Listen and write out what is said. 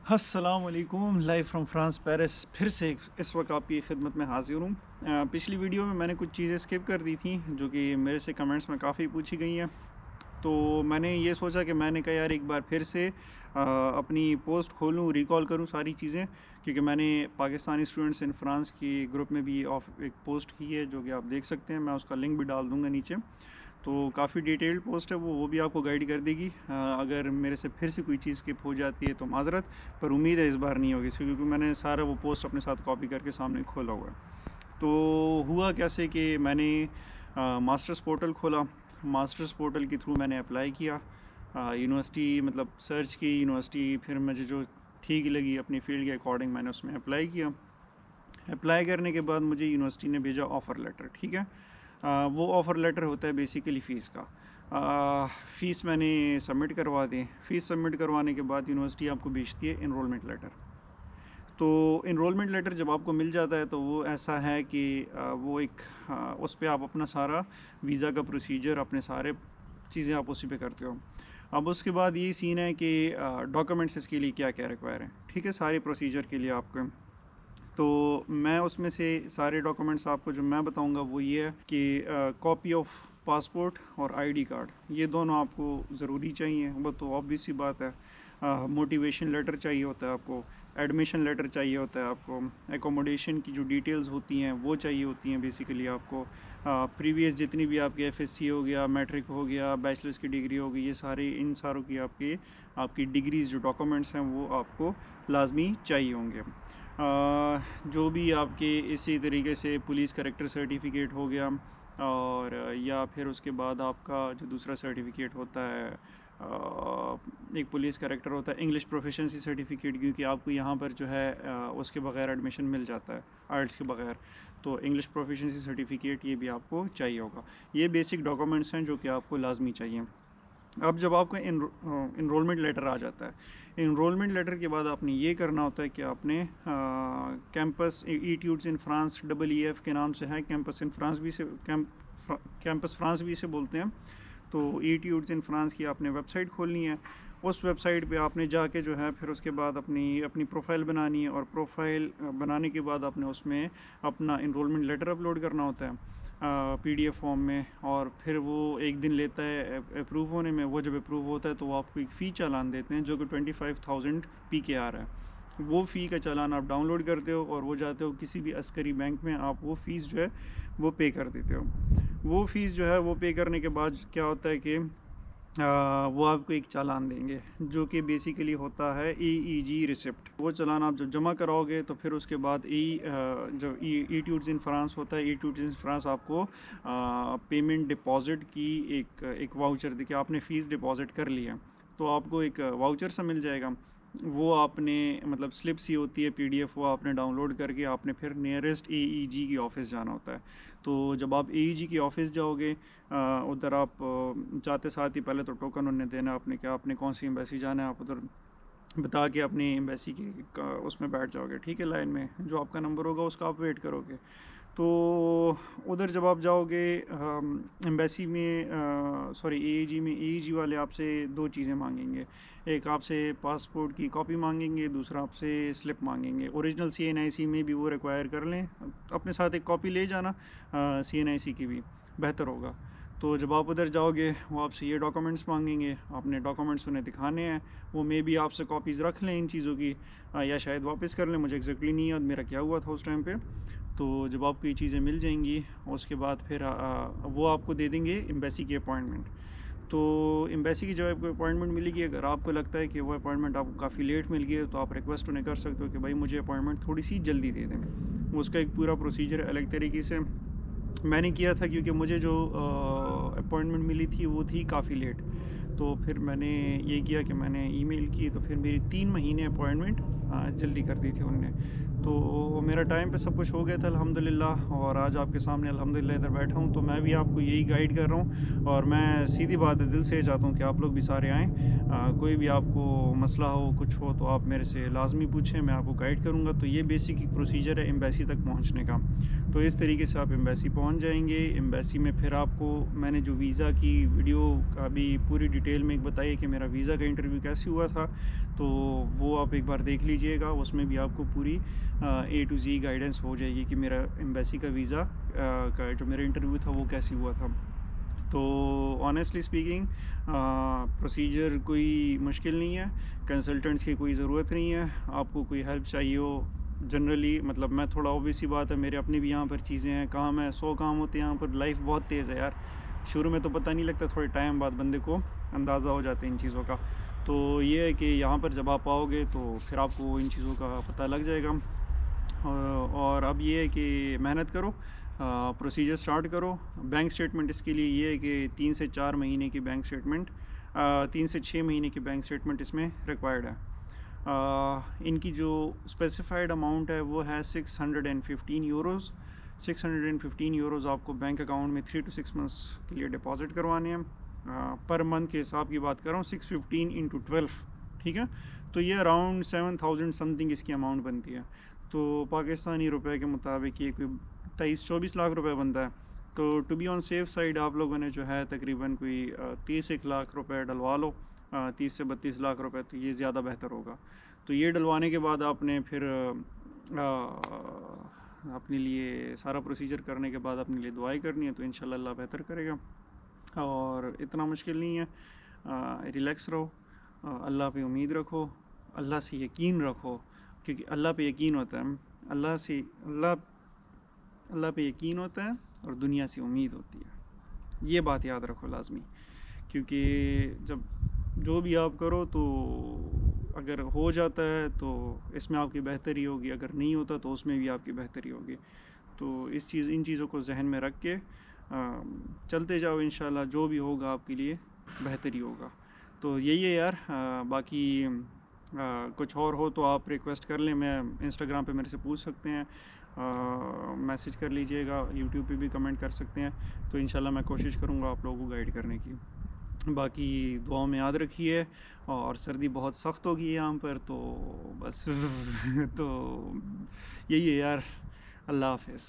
अस्सलाम वालेकुम। Live from France Paris फिर से इस वक्त आपकी खिदमत में हाजिर हूँ। पिछली वीडियो में मैंने कुछ चीज़ें स्किप कर दी थी जो कि मेरे से कमेंट्स में काफ़ी पूछी गई हैं। तो मैंने ये सोचा कि मैंने कहा यार एक बार फिर से अपनी पोस्ट खोलूँ, रिकॉल करूँ सारी चीज़ें, क्योंकि मैंने पाकिस्तानी स्टूडेंट्स इन फ्रांस की ग्रुप में भी एक पोस्ट की है जो कि आप देख सकते हैं। मैं उसका लिंक भी डाल दूँगा नीचे। तो काफ़ी डिटेल्ड पोस्ट है वो भी आपको गाइड कर देगी। अगर मेरे से फिर से कोई चीज़ स्किप हो जाती है तो माज़रत, पर उम्मीद है इस बार नहीं होगी क्योंकि मैंने सारा वो पोस्ट अपने साथ कॉपी करके सामने खोला हुआ है। तो हुआ कैसे कि मैंने मास्टर्स पोर्टल खोला। मास्टर्स पोर्टल के थ्रू मैंने अप्लाई किया, यूनिवर्सिटी मतलब सर्च की यूनिवर्सिटी, फिर मुझे जो ठीक लगी अपनी फील्ड के अकॉर्डिंग मैंने उसमें अप्लाई किया। अप्लाई करने के बाद मुझे यूनिवर्सिटी ने भेजा ऑफ़र लेटर। ठीक है, वो ऑफ़र लेटर होता है बेसिकली फ़ीस का। फ़ीस मैंने सबमिट करवा दी। फ़ीस सबमिट करवाने के बाद यूनिवर्सिटी आपको भेजती है इनरोलमेंट लेटर। तो इनरोलमेंट लेटर जब आपको मिल जाता है तो वो ऐसा है कि वो एक उस पर आप अपना सारा वीज़ा का प्रोसीजर, अपने सारे चीज़ें आप उसी पे करते हो। अब उसके बाद ये सीन है कि डॉक्यूमेंट्स इसके लिए क्या क्या रिक्वायर है। ठीक है, सारे प्रोसीजर के लिए आपको, तो मैं उसमें से सारे डॉक्यूमेंट्स आपको जो मैं बताऊंगा वो ये है कि कॉपी ऑफ पासपोर्ट और आईडी कार्ड, ये दोनों आपको ज़रूरी चाहिए। वो तो ऑब्वियस सी बात है। मोटिवेशन लेटर चाहिए होता है आपको, एडमिशन लेटर चाहिए होता है आपको, एकोमोडेशन की जो डिटेल्स होती हैं वो चाहिए होती हैं बेसिकली आपको। प्रीवियस जितनी भी आपके एफएससी हो गया, मैट्रिक हो गया, बैचलर्स की डिग्री हो गई, ये सारे इन सारों की आपकी डिग्रीज़ जो डॉक्यूमेंट्स हैं वो आपको लाजमी चाहिए होंगे। जो भी आपके इसी तरीके से पुलिस करेक्टर सर्टिफिकेट हो गया, और या फिर उसके बाद आपका जो दूसरा सर्टिफिकेट होता है, एक पुलिस करेक्टर होता है इंग्लिश प्रोफिशिएंसी सर्टिफिकेट, क्योंकि आपको यहाँ पर जो है उसके बगैर एडमिशन मिल जाता है आर्ट्स के बगैर। तो इंग्लिश प्रोफिशिएंसी सर्टिफिकेट ये भी आपको चाहिए होगा। ये बेसिक डॉक्यूमेंट्स हैं जो कि आपको लाजमी चाहिए। अब जब आपको इनरोलमेंट लेटर आ जाता है, इनरोलमेंट लेटर के बाद आपने ये करना होता है कि आपने कैंपस ईट्यूड्स इन फ्रांस, EEF के नाम से है, कैंपस इन फ्रांस भी से कैंपस फ्रांस भी से बोलते हैं। तो ईट्यूड्स इन फ्रांस की आपने वेबसाइट खोलनी है। उस वेबसाइट पे आपने जाके जो है फिर उसके बाद अपनी अपनी प्रोफाइल बनानी है, और प्रोफाइल बनाने के बाद आपने उसमें अपना इनरोलमेंट लेटर अपलोड करना होता है PDF फॉर्म में, और फिर वो एक दिन लेता है अप्रूव होने में। वो जब अप्रूव होता है तो वो आपको एक फ़ी चालान देते हैं जो कि 25,000 PK आ रहा है। वो फ़ी का चालान आप डाउनलोड करते हो और वो जाते हो किसी भी अस्करी बैंक में, आप वो फ़ीस जो है वो पे कर देते हो। वो फ़ीस जो है वो पे करने के बाद क्या होता है कि वो आपको एक चालान देंगे जो कि बेसिकली होता है EEG रिसिप्ट। वो चालान आप जब जमा कराओगे तो फिर उसके बाद जो ईट्यूड्स इन फ्रांस होता है, ईट्यूड्स इन फ्रांस आपको पेमेंट डिपॉज़िट की एक वाउचर देखिए, आपने फ़ीस डिपॉज़िट कर लिया तो आपको एक वाउचर सा मिल जाएगा। वो आपने मतलब स्लिप सी होती है PDF, वो आपने डाउनलोड करके आपने फिर नियरेस्ट AEG की ऑफ़िस जाना होता है। तो जब आप AEG की ऑफ़िस जाओगे, उधर आप जाते साथ ही पहले तो टोकन उन्हें देना, आपने क्या आपने कौन सी एम्बेसी जाना है, आप उधर बता के अपनी एम्बेसी की उसमें बैठ जाओगे। ठीक है, लाइन में जो आपका नंबर होगा उसका आप वेट करोगे। तो उधर जब आप जाओगे एम्बेसी में, सॉरी AEG में, AEG वाले आपसे दो चीज़ें मांगेंगे। एक आपसे पासपोर्ट की कॉपी मांगेंगे, दूसरा आपसे स्लिप मांगेंगे। ओरिजिनल CNIC में भी वो रिक्वायर कर लें, अपने साथ एक कॉपी ले जाना CNIC की भी बेहतर होगा। तो जब आप उधर जाओगे वो आपसे ये डॉक्यूमेंट्स मांगेंगे, आपने डॉक्यूमेंट्स उन्हें दिखाने हैं। वो मे भी आपसे कॉपीज़ रख लें इन चीज़ों की, या शायद वापस कर लें, मुझे एग्जैक्टली नहीं याद मेरा क्या हुआ था उस टाइम पे। तो जब आपको ये चीज़ें मिल जाएंगी उसके बाद फिर वो आपको दे देंगे एम्बेसी की अपॉइंटमेंट। तो एम्बेसी की जब आपको अपॉइंटमेंट मिलेगी, अगर आपको लगता है कि वो अपॉइंटमेंट आपको काफ़ी लेट मिल गई है तो आप रिक्वेस्ट उन्हें कर सकते हो कि भाई मुझे अपॉइंटमेंट थोड़ी सी जल्दी दे दें। उसका एक पूरा प्रोसीजर अलग तरीके से मैंने किया था, क्योंकि मुझे जो अपॉइंटमेंट मिली थी वो थी काफ़ी लेट। तो फिर मैंने ये किया कि मैंने ईमेल की, तो फिर मेरी 3 महीने अपॉइंटमेंट जल्दी कर दी थी उनने। तो मेरा टाइम पे सब कुछ हो गया था अल्हम्दुलिल्लाह, और आज आपके सामने अल्हम्दुलिल्लाह इधर बैठा हूँ। तो मैं भी आपको यही गाइड कर रहा हूँ, और मैं सीधी बात है दिल से चाहता हूँ कि आप लोग भी सारे आएँ। कोई भी आपको मसला हो, कुछ हो, तो आप मेरे से लाजमी पूछें, मैं आपको गाइड करूँगा। तो ये बेसिक एक प्रोसीजर है एम्बेसी तक पहुँचने का। तो इस तरीके से आप एम्बेसी पहुँच जाएंगे। एम्बेसी में फिर आपको मैंने जो वीज़ा की वीडियो का भी पूरी डिटेल में एक बताई कि मेरा वीज़ा का इंटरव्यू कैसे हुआ था, तो वो आप एक बार देख लीजिएगा। उसमें भी आपको पूरी A to Z गाइडेंस हो जाएगी कि मेरा एम्बेसी का वीज़ा का जो मेरा इंटरव्यू था वो कैसे हुआ था। तो ऑनेस्टली स्पीकिंग प्रोसीजर कोई मुश्किल नहीं है, कंसल्टेंट्स की कोई ज़रूरत नहीं है। आपको कोई हेल्प चाहिए हो जनरली, मतलब मैं थोड़ा ऑब्वियस सी बात है, मेरे अपने भी यहाँ पर चीज़ें हैं, काम है, 100 काम होते हैं यहाँ पर। लाइफ बहुत तेज़ है यार, शुरू में तो पता नहीं लगता, थोड़े टाइम बाद बंदे को अंदाज़ा हो जाता है इन चीज़ों का। तो ये है कि यहाँ पर जब आप आओगे तो फिर आपको इन चीज़ों का पता लग जाएगा। और अब ये है कि मेहनत करो, प्रोसीजर स्टार्ट करो। बैंक स्टेटमेंट इसके लिए ये है कि 3 से 4 महीने की बैंक स्टेटमेंट, 3 से 6 महीने की बैंक स्टेटमेंट इसमें रिक्वायर्ड है। इनकी जो स्पेसिफाइड अमाउंट है वो है 615 यूरोज़। 615 यूरोज़ आपको बैंक अकाउंट में 3 to 6 मंथ्स के लिए डिपॉज़िट करवाने हैं। पर मंथ के हिसाब की बात कर रहा हूँ, 615 इंटू 12, ठीक है। तो ये अराउंड 7000 समथिंग इसकी अमाउंट बनती है। तो पाकिस्तानी रुपए के मुताबिक ये कोई 23-24 लाख रुपए बनता है। तो to be on safe side आप लोगों ने जो है तकरीबन कोई 30 लाख रुपए डलवा लो, 30 से 32 लाख रुपए, तो ये ज़्यादा बेहतर होगा। तो ये डलवाने के बाद आपने फिर अपने लिए सारा प्रोसीजर करने के बाद अपने लिए दुआएं करनी है, तो इंशाल्लाह अल्लाह बेहतर करेगा। और इतना मुश्किल नहीं है, रिलैक्स रहो, अल्लाह पे उम्मीद रखो, अल्लाह से यकीन रखो, क्योंकि अल्लाह पे यकीन होता है, अल्लाह पे यकीन होता है और दुनिया से उम्मीद होती है। ये बात याद रखो लाजमी, क्योंकि जब जो भी आप करो तो अगर हो जाता है तो इसमें आपकी बेहतरी होगी, अगर नहीं होता तो उसमें भी आपकी बेहतरी होगी। तो इन चीज़ों को जहन में रख के चलते जाओ, इंशाल्लाह जो भी होगा आपके लिए बेहतरी होगा। तो यही है यार। बाकी कुछ और हो तो आप रिक्वेस्ट कर लें, मैं इंस्टाग्राम पे मेरे से पूछ सकते हैं, मैसेज कर लीजिएगा, यूट्यूब पे भी कमेंट कर सकते हैं। तो इंशाल्लाह मैं कोशिश करूँगा आप लोगों को गाइड करने की। बाकी दुआओं में याद रखिए, और सर्दी बहुत सख्त होगी यहाँ पर, तो बस तो यही है यार। अल्लाह हाफ़िज़।